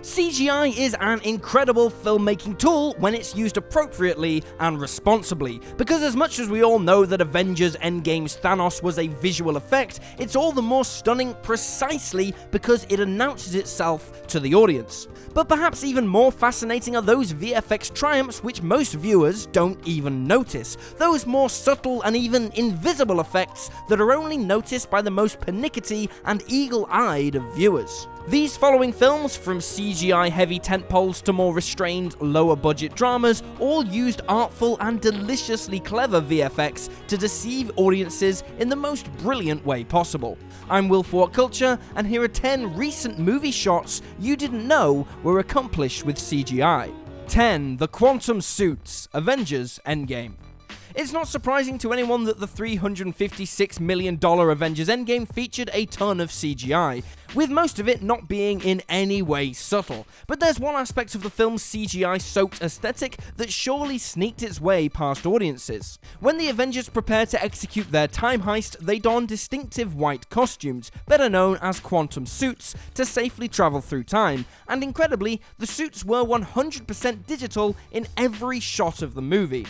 CGI is an incredible filmmaking tool when it's used appropriately and responsibly, because as much as we all know that Avengers Endgame's Thanos was a visual effect, it's all the more stunning precisely because it announces itself to the audience. But perhaps even more fascinating are those VFX triumphs which most viewers don't even notice, those more subtle and even invisible effects that are only noticed by the most pernickety and eagle-eyed of viewers. These following films, from CGI-heavy tentpoles to more restrained, lower-budget dramas, all used artful and deliciously clever VFX to deceive audiences in the most brilliant way possible. I'm Will for What Culture, and here are 10 recent movie shots you didn't know were accomplished with CGI. 10. The Quantum Suits, Avengers Endgame. It's not surprising to anyone that the $356 million Avengers Endgame featured a ton of CGI, with most of it not being in any way subtle. But there's one aspect of the film's CGI-soaked aesthetic that surely sneaked its way past audiences. When the Avengers prepare to execute their time heist, they don distinctive white costumes, better known as quantum suits, to safely travel through time, and incredibly, the suits were 100% digital in every shot of the movie.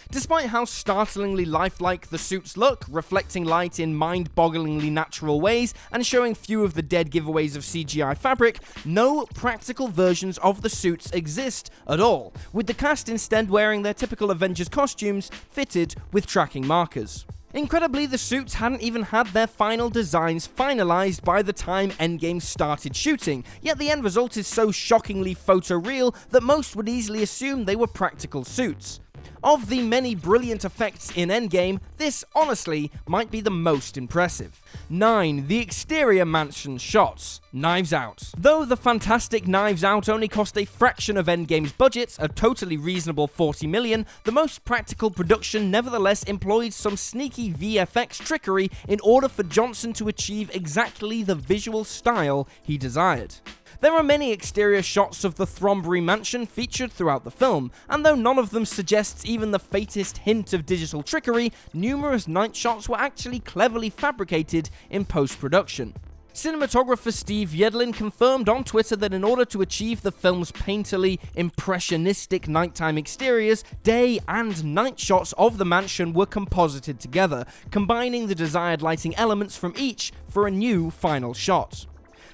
Despite how startlingly lifelike the suits look, reflecting light in mind-bogglingly natural ways and showing few of the dead giveaways of CGI fabric, no practical versions of the suits exist at all, with the cast instead wearing their typical Avengers costumes fitted with tracking markers. Incredibly, the suits hadn't even had their final designs finalized by the time Endgame started shooting, yet the end result is so shockingly photoreal that most would easily assume they were practical suits. Of the many brilliant effects in Endgame, this honestly might be the most impressive. 9. The exterior mansion shots. Knives Out. Though the fantastic Knives Out only cost a fraction of Endgame's budget, a totally reasonable $40 million, the most practical production nevertheless employed some sneaky VFX trickery in order for Johnson to achieve exactly the visual style he desired. There are many exterior shots of the Thrombey mansion featured throughout the film, and though none of them suggests even the faintest hint of digital trickery, numerous night shots were actually cleverly fabricated in post-production. Cinematographer Steve Yedlin confirmed on Twitter that in order to achieve the film's painterly, impressionistic nighttime exteriors, day and night shots of the mansion were composited together, combining the desired lighting elements from each for a new final shot.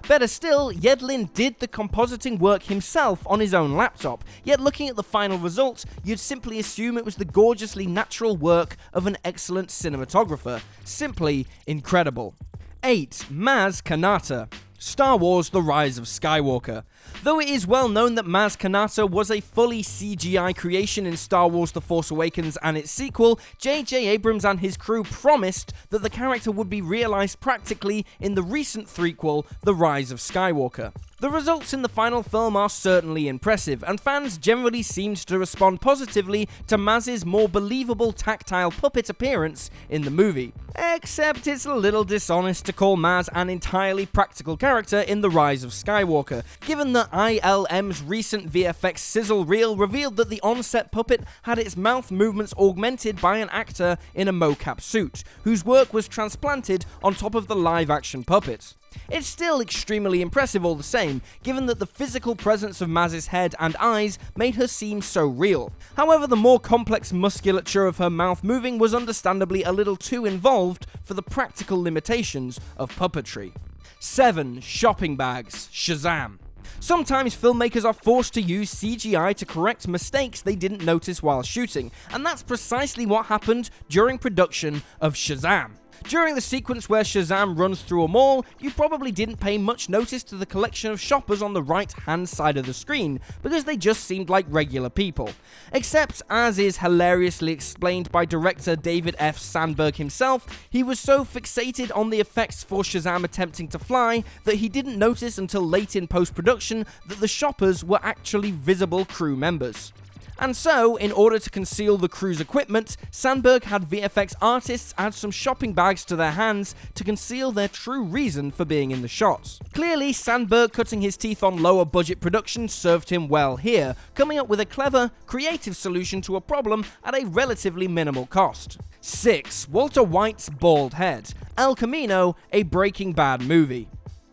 Better still, Yedlin did the compositing work himself on his own laptop, yet looking at the final result, you'd simply assume it was the gorgeously natural work of an excellent cinematographer. Simply incredible. 8. Maz Kanata. Star Wars: The Rise of Skywalker. Though it is well known that Maz Kanata was a fully CGI creation in Star Wars: The Force Awakens and its sequel, J.J. Abrams and his crew promised that the character would be realized practically in the recent threequel, The Rise of Skywalker. The results in the final film are certainly impressive, and fans generally seemed to respond positively to Maz's more believable tactile puppet appearance in the movie. Except it's a little dishonest to call Maz an entirely practical character in The Rise of Skywalker, given that ILM's recent VFX sizzle reel revealed that the on-set puppet had its mouth movements augmented by an actor in a mocap suit, whose work was transplanted on top of the live-action puppet. It's still extremely impressive all the same, given that the physical presence of Maz's head and eyes made her seem so real. However, the more complex musculature of her mouth moving was understandably a little too involved for the practical limitations of puppetry. 7. Shopping bags. SHAZAM. Sometimes filmmakers are forced to use CGI to correct mistakes they didn't notice while shooting, and that's precisely what happened during production of SHAZAM. During the sequence where SHAZAM runs through a mall, you probably didn't pay much notice to the collection of shoppers on the right-hand side of the screen, because they just seemed like regular people. Except, as is hilariously explained by director David F. Sandberg himself, he was so fixated on the effects for SHAZAM attempting to fly that he didn't notice until late in post-production that the shoppers were actually visible crew members. And so, in order to conceal the crew's equipment, Sandberg had VFX artists add some shopping bags to their hands to conceal their true reason for being in the shots. Clearly, Sandberg cutting his teeth on lower budget production served him well here, coming up with a clever, creative solution to a problem at a relatively minimal cost. 6. Walter White's bald head. El Camino, a Breaking Bad movie.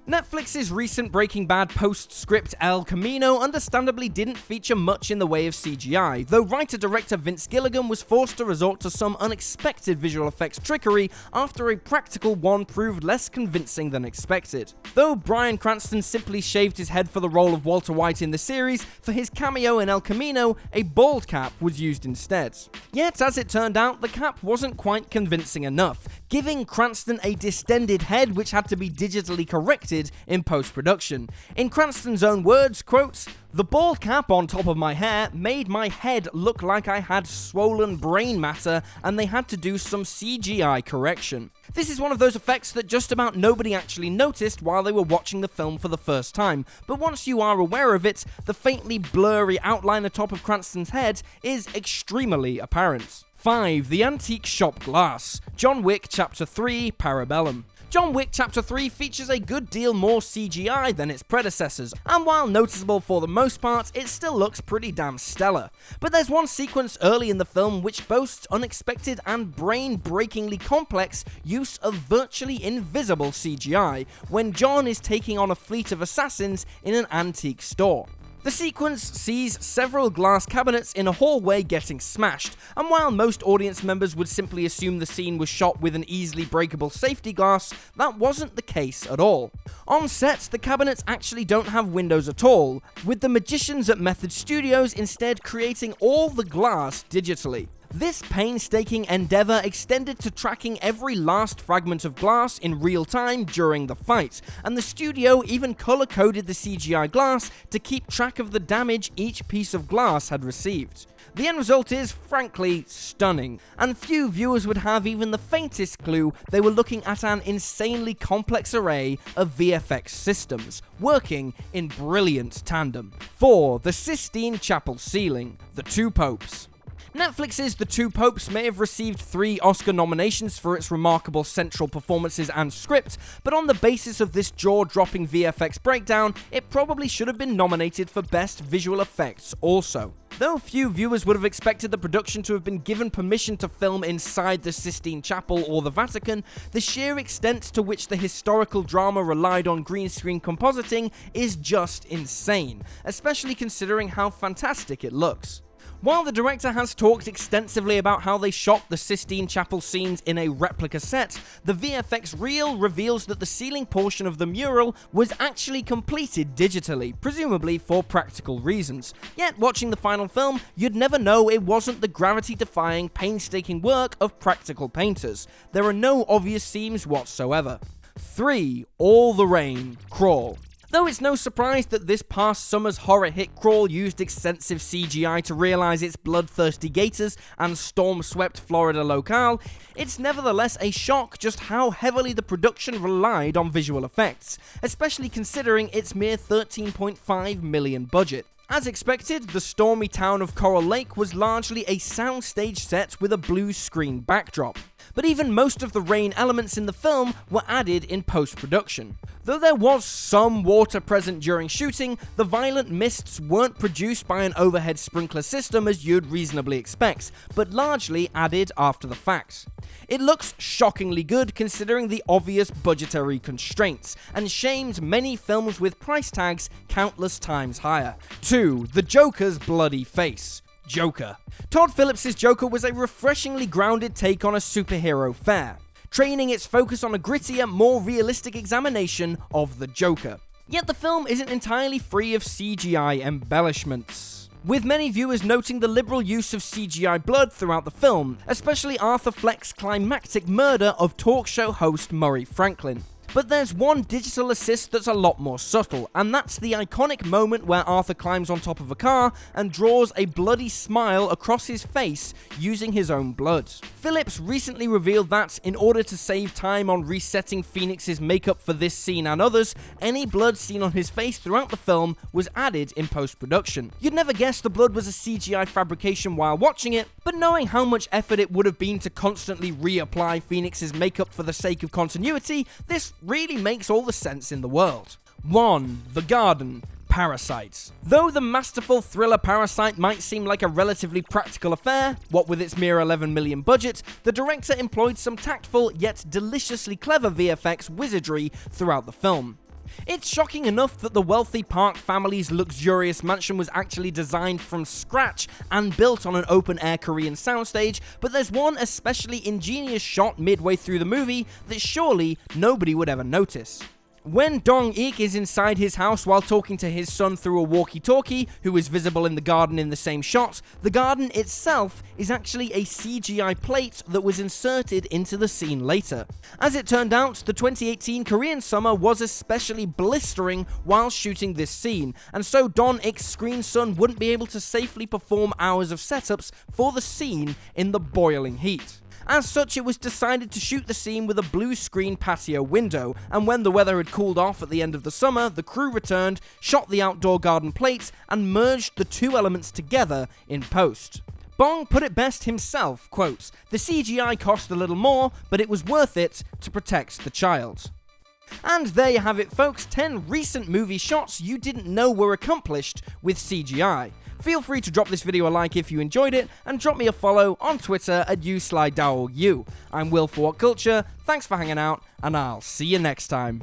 Netflix's recent Breaking Bad postscript El Camino understandably didn't feature much in the way of CGI, though writer-director Vince Gilligan was forced to resort to some unexpected visual effects trickery after a practical one proved less convincing than expected. Though Bryan Cranston simply shaved his head for the role of Walter White in the series, for his cameo in El Camino, a bald cap was used instead. Yet, as it turned out, the cap wasn't quite convincing enough, giving Cranston a distended head which had to be digitally corrected in post-production. In Cranston's own words, quote, "The bald cap on top of my hair made my head look like I had swollen brain matter and they had to do some CGI correction." This is one of those effects that just about nobody actually noticed while they were watching the film for the first time, but once you are aware of it, the faintly blurry outline atop of Cranston's head is extremely apparent. 5. The Antique Shop Glass. John Wick Chapter 3, Parabellum. John Wick Chapter 3 features a good deal more CGI than its predecessors, and while noticeable for the most part, it still looks pretty damn stellar. But there's one sequence early in the film which boasts unexpected and brain-breakingly complex use of virtually invisible CGI, when John is taking on a fleet of assassins in an antique store. The sequence sees several glass cabinets in a hallway getting smashed, and while most audience members would simply assume the scene was shot with an easily breakable safety glass, that wasn't the case at all. On set, the cabinets actually don't have windows at all, with the magicians at Method Studios instead creating all the glass digitally. This painstaking endeavor extended to tracking every last fragment of glass in real time during the fight, and the studio even color-coded the CGI glass to keep track of the damage each piece of glass had received. The end result is, frankly, stunning, and few viewers would have even the faintest clue they were looking at an insanely complex array of VFX systems, working in brilliant tandem. 4. The Sistine Chapel Ceiling. The Two Popes. Netflix's The Two Popes may have received 3 Oscar nominations for its remarkable central performances and script, but on the basis of this jaw-dropping VFX breakdown, it probably should have been nominated for Best Visual Effects also. Though few viewers would have expected the production to have been given permission to film inside the Sistine Chapel or the Vatican, the sheer extent to which the historical drama relied on green screen compositing is just insane, especially considering how fantastic it looks. While the director has talked extensively about how they shot the Sistine Chapel scenes in a replica set, the VFX reel reveals that the ceiling portion of the mural was actually completed digitally, presumably for practical reasons. Yet, watching the final film, you'd never know it wasn't the gravity-defying, painstaking work of practical painters. There are no obvious seams whatsoever. 3. All the Rain, Crawl. Though it's no surprise that this past summer's horror hit Crawl used extensive CGI to realize its bloodthirsty gators and storm-swept Florida locale, it's nevertheless a shock just how heavily the production relied on visual effects, especially considering its mere $13.5 million budget. As expected, the stormy town of Coral Lake was largely a soundstage set with a blue screen backdrop. But even most of the rain elements in the film were added in post-production. Though there was some water present during shooting, the violent mists weren't produced by an overhead sprinkler system as you'd reasonably expect, but largely added after the fact. It looks shockingly good considering the obvious budgetary constraints, and shamed many films with price tags countless times higher. 2. The Joker's Bloody Face. Joker. Todd Phillips' Joker was a refreshingly grounded take on a superhero fare, training its focus on a grittier, more realistic examination of the Joker. Yet the film isn't entirely free of CGI embellishments, with many viewers noting the liberal use of CGI blood throughout the film, especially Arthur Fleck's climactic murder of talk show host Murray Franklin. But there's one digital assist that's a lot more subtle, and that's the iconic moment where Arthur climbs on top of a car and draws a bloody smile across his face using his own blood. Phillips recently revealed that, in order to save time on resetting Phoenix's makeup for this scene and others, any blood seen on his face throughout the film was added in post-production. You'd never guess the blood was a CGI fabrication while watching it, but knowing how much effort it would have been to constantly reapply Phoenix's makeup for the sake of continuity, this really makes all the sense in the world. 1. The Garden, Parasite. Though the masterful thriller Parasite might seem like a relatively practical affair, what with its mere $11 million budget, the director employed some tactful yet deliciously clever VFX wizardry throughout the film. It's shocking enough that the wealthy Park family's luxurious mansion was actually designed from scratch and built on an open-air Korean soundstage, but there's one especially ingenious shot midway through the movie that surely nobody would ever notice. When Dong-ik is inside his house while talking to his son through a walkie-talkie, who is visible in the garden in the same shot, the garden itself is actually a CGI plate that was inserted into the scene later. As it turned out, the 2018 Korean summer was especially blistering while shooting this scene, and so Dong-ik's screen son wouldn't be able to safely perform hours of setups for the scene in the boiling heat. As such, it was decided to shoot the scene with a blue screen patio window, and when the weather had cooled off at the end of the summer, the crew returned, shot the outdoor garden plates, and merged the two elements together in post. Bong put it best himself, quote, "The CGI cost a little more, but it was worth it to protect the child." And there you have it, folks, 10 recent movie shots you didn't know were accomplished with CGI. Feel free to drop this video a like if you enjoyed it, and drop me a follow on Twitter at @uSlyDowU. I'm Will for What Culture, thanks for hanging out, and I'll see you next time.